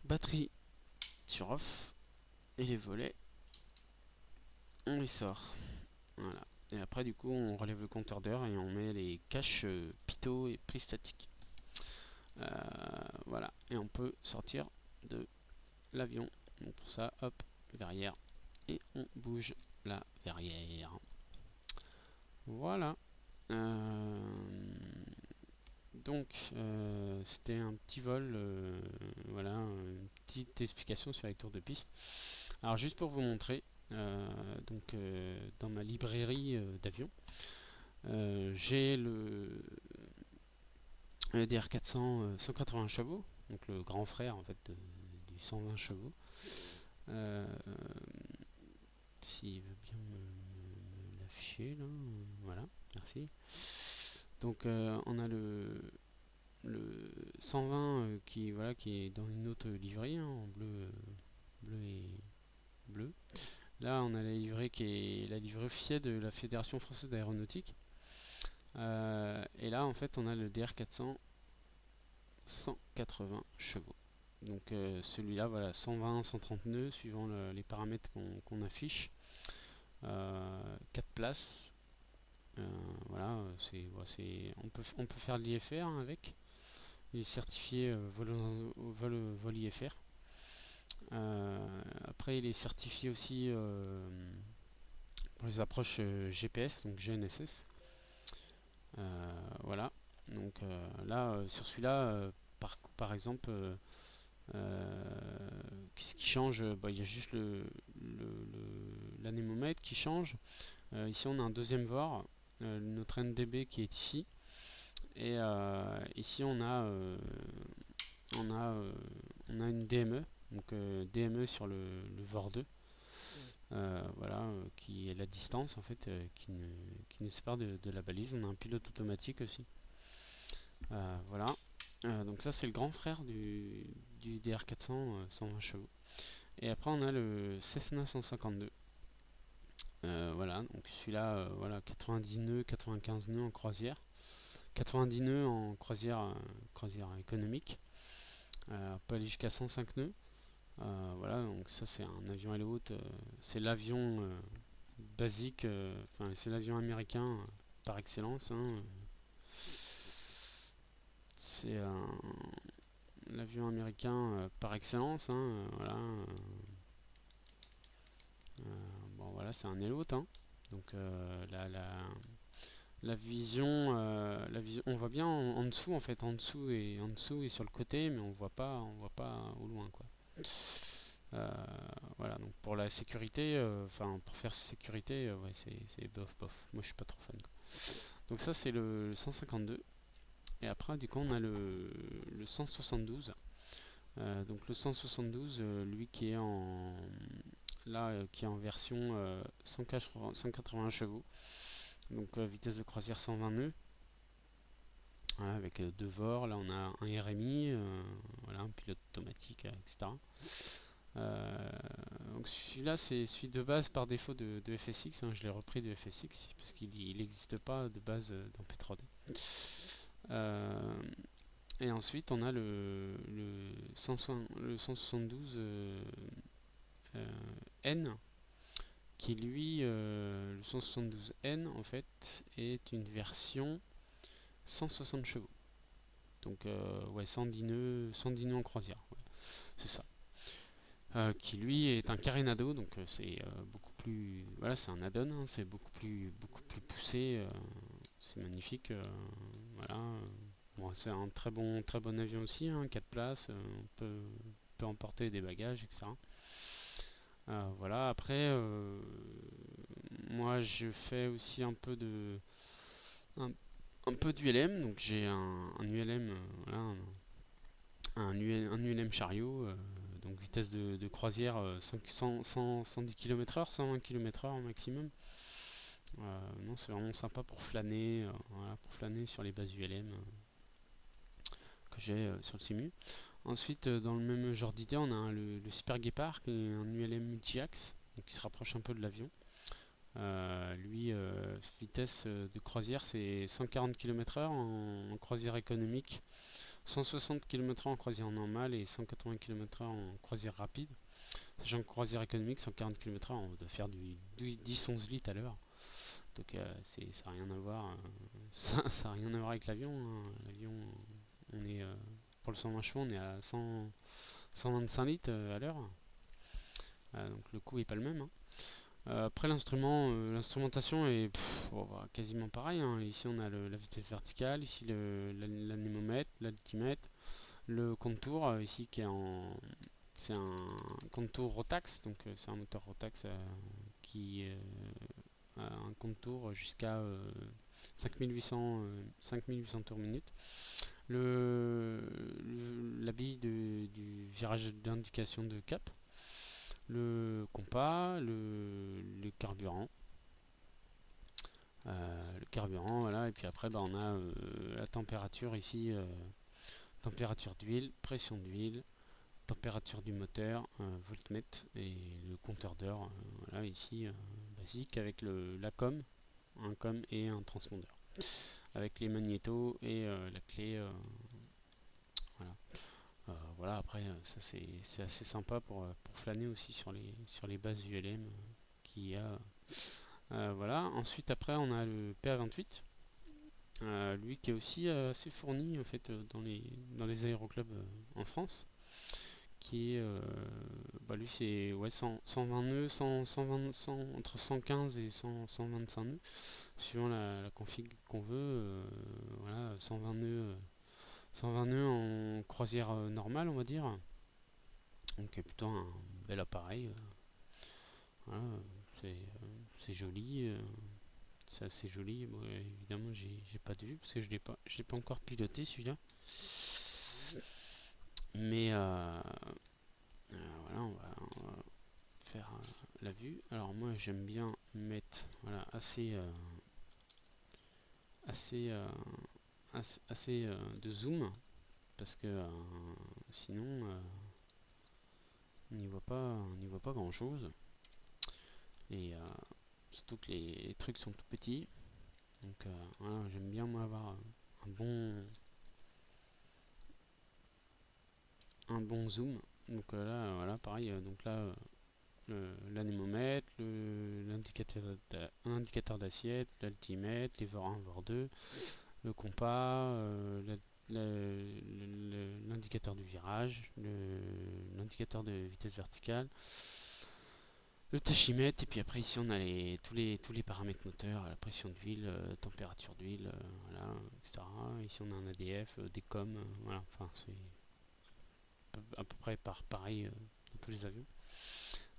Batterie sur off. Et les volets, on les sort. Voilà. Et après, du coup, on relève le compteur d'heure et on met les caches pitot et prise statique. Voilà. Et on peut sortir de l'avion. Donc pour ça, hop, verrière. Et on bouge la verrière. Voilà. Donc, c'était un petit vol. Voilà, une petite explication sur les tours de piste. Alors, juste pour vous montrer, donc dans ma librairie d'avion, j'ai le DR400 180 chevaux, donc le grand frère en fait du 120 chevaux. Euh, S'il veut bien me l'afficher là, voilà, merci. Donc on a le 120 qui voilà qui est dans une autre livrée, hein, en bleu et bleu. Là on a la livrée qui est la livrée officielle de la Fédération Française d'Aéronautique. Et là en fait on a le DR400 180 chevaux. Donc celui-là, voilà, 120, 130 nœuds, suivant les paramètres qu'on affiche. 4 places. Voilà, on peut faire de l'IFR hein, avec. Il est certifié vol IFR. Après, il est certifié aussi pour les approches GPS, donc GNSS. Voilà. Donc là, sur celui-là, par exemple, qu'est-ce qui change? Bah, il y a juste l'anémomètre qui change. Ici, on a un deuxième VOR, notre NDB qui est ici. Et ici, on a, euh, on a une DME, donc DME sur le VOR 2. Voilà, qui est la distance en fait qui nous sépare de la balise. On a un pilote automatique aussi. Voilà. Donc ça c'est le grand frère du DR400 120 chevaux. Et après on a le Cessna 152. Voilà, donc celui-là, voilà, 90 nœuds, 95 nœuds en croisière. 90 nœuds en croisière économique. On peut aller jusqu'à 105 nœuds. Voilà, donc ça c'est un avion aile haute. C'est l'avion basique, enfin c'est l'avion américain par excellence, hein. C'est l'avion américain par excellence, hein, voilà. Bon voilà, c'est un aile haute, hein. Donc la vision, on voit bien en dessous en fait, en dessous et sur le côté, mais on voit pas au loin quoi. Euh, voilà, donc pour la sécurité, enfin pour faire sécurité, ouais, c'est bof bof. Moi je suis pas trop fan quoi. Donc ça c'est le 152. Et après du coup on a le 172. Donc le 172, lui qui est en là qui est en version 180 chevaux. Donc vitesse de croisière 120 nœuds. Voilà, avec deux VOR, là on a un RMI, voilà, un pilote automatique, etc. Donc celui-là c'est celui de base par défaut de FSX, hein, je l'ai repris de FSX parce qu'il n'existe pas de base dans P3D. Et ensuite on a le 172 N qui lui, le 172N en fait est une version 160 chevaux. Donc ouais, 110 nœuds en croisière, ouais, c'est ça. Qui lui est un carénado, donc c'est beaucoup plus, voilà, c'est un add-on, hein, c'est beaucoup plus poussé, c'est magnifique, voilà. Bon, c'est un très bon avion aussi, hein, 4 places, peut emporter des bagages, etc. Voilà, après, moi je fais aussi un, un peu d'ULM, donc j'ai un ULM, voilà, un ULM chariot, donc vitesse de croisière 110 km/h, 120 km/h maximum. Non, c'est vraiment sympa pour flâner, voilà, pour flâner sur les bases ULM que j'ai sur le Simu. Ensuite, dans le même genre d'idée, on a le Super Guépard qui est un ULM multi-axe, donc qui se rapproche un peu de l'avion. Lui, vitesse de croisière, c'est 140 km/h en croisière économique, 160 km/h en croisière normale et 180 km/h en croisière rapide. Sachant que croisière économique, 140 km/h, on doit faire du 10-11 litres à l'heure. Donc ça n'a rien à voir, ça a rien à voir avec l'avion, hein. L'avion, on est pour le 120 chevaux, on est à 125 litres à l'heure. Donc le coût est pas le même, hein. Après l'instrumentation est quasiment pareil, hein. Ici on a la vitesse verticale, ici l'anémomètre, l'altimètre, le contour ici qui est c'est un contour Rotax, donc c'est un moteur Rotax qui a un contour jusqu'à 5800 tours minute. La bille du virage d'indication de cap, le compas, le carburant. Le carburant, voilà, et puis après on a la température ici, température d'huile, pression d'huile, température du moteur, voltmètre et le compteur d'heure, voilà, ici basique avec la com, un com et un transpondeur, avec les magnétos et la clé, voilà. Voilà, après ça c'est assez sympa pour flâner aussi sur les bases ULM qu'il y a. Voilà, ensuite après on a le PA28. Lui qui est aussi assez fourni en fait dans les aéroclubs en France, qui est lui c'est ouais, 120 nœuds, 120, entre 115 et 125 nœuds suivant la config qu'on veut, voilà, 120 nœuds en croisière normale on va dire, donc plutôt un bel appareil, voilà, c'est joli, c'est assez joli. Bon, évidemment, j'ai pas de vue parce que je l'ai pas encore piloté celui-là. Mais voilà, on va faire la vue. Alors moi, j'aime bien mettre voilà assez de zoom parce que sinon on n'y voit pas grand-chose. Et surtout que les trucs sont tout petits. Donc voilà, j'aime bien moi avoir un bon zoom. Donc là, voilà, pareil. Donc là, l'anémomètre, l'indicateur d'assiette, l'altimètre, les VOR 1, VOR 2, le compas, l'indicateur du virage, l'indicateur de vitesse verticale, le tachymètre, et puis après ici on a tous les paramètres moteurs, la pression d'huile, température d'huile, voilà, etc. Ici on a un ADF, des coms, voilà, enfin c'est à peu près pareil dans tous les avions.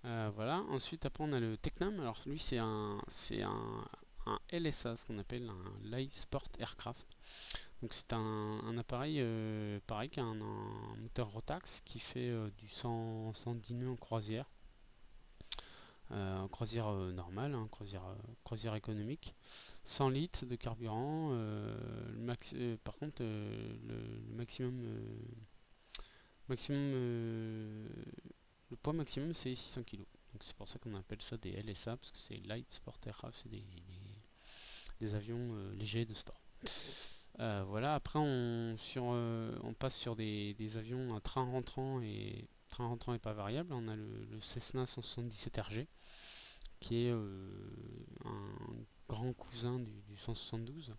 Voilà, ensuite après on a le Tecnam, alors lui c'est un LSA, ce qu'on appelle un Live Sport Aircraft. Donc c'est un appareil pareil qui a un moteur Rotax qui fait du 110 nœuds en croisière normale, hein, croisière économique, 100 litres de carburant. Par contre, le maximum, le poids maximum c'est 600 kg. Donc c'est pour ça qu'on appelle ça des LSA parce que c'est Light Sport Aircraft, c'est des avions légers de sport. Voilà, après on passe sur des avions à train rentrant et pas variable. On a le Cessna 177 RG qui est un grand cousin du 172.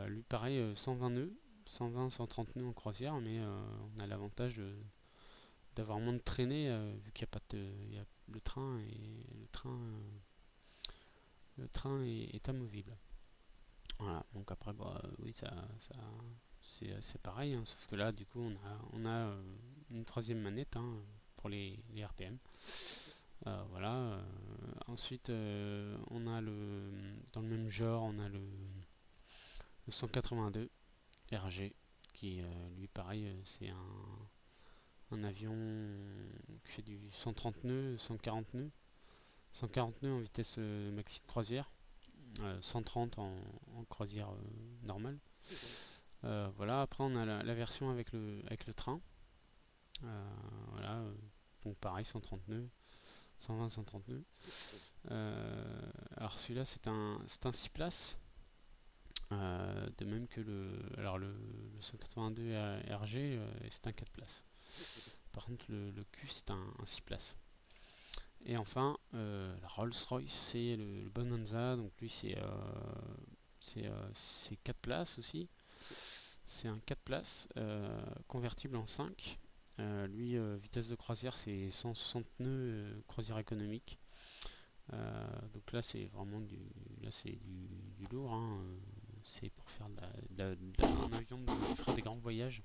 Lui pareil, 120 nœuds, 120-130 nœuds en croisière, mais on a l'avantage d'avoir moins de traînée vu qu'il n'y a pas il y a le train est amovible. Voilà, donc après bah, oui c'est pareil, hein, sauf que là du coup on a une troisième manette hein, pour les RPM. Voilà. Ensuite, on a dans le même genre, on a le 182 RG qui, lui, pareil, c'est un avion qui fait du 130 nœuds, 140 nœuds, 140 nœuds en vitesse maxi de croisière, 130 en croisière normale. Voilà. Après, on a la version avec le train. Voilà. Donc pareil, 130 nœuds, 120-130 nœuds. Alors celui-là c'est un 6 places, de même que le 182 RG c'est un 4 places. Par contre le Q c'est un 6 places. Et enfin la Rolls-Royce c'est le Bonanza, donc lui c'est 4 places aussi. C'est un 4 places convertible en 5. Lui vitesse de croisière c'est 160 nœuds croisière économique. Donc là c'est vraiment du lourd, hein. C'est pour faire un avion de faire des grands voyages.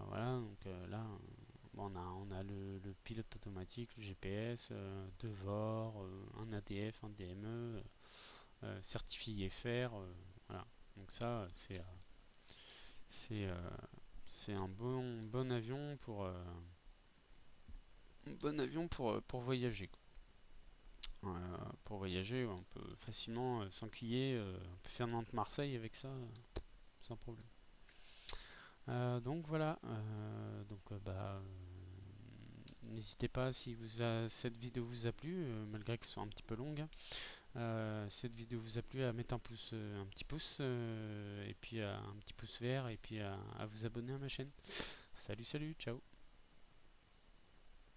Voilà, donc là bon, on a le pilote automatique, le GPS, deux VOR, un ADF, un DME, certifié IFR, voilà. Donc ça c'est un bon avion pour voyager. Pour voyager, on peut facilement s'enquiller, on peut faire Nantes-Marseille avec ça sans problème. Donc voilà, n'hésitez pas si cette vidéo vous a plu, malgré qu'elle soit un petit peu longue, hein. Cette vidéo vous a plu à mettre un petit pouce, et puis un petit pouce vert, et puis à vous abonner à ma chaîne. Salut, salut, ciao.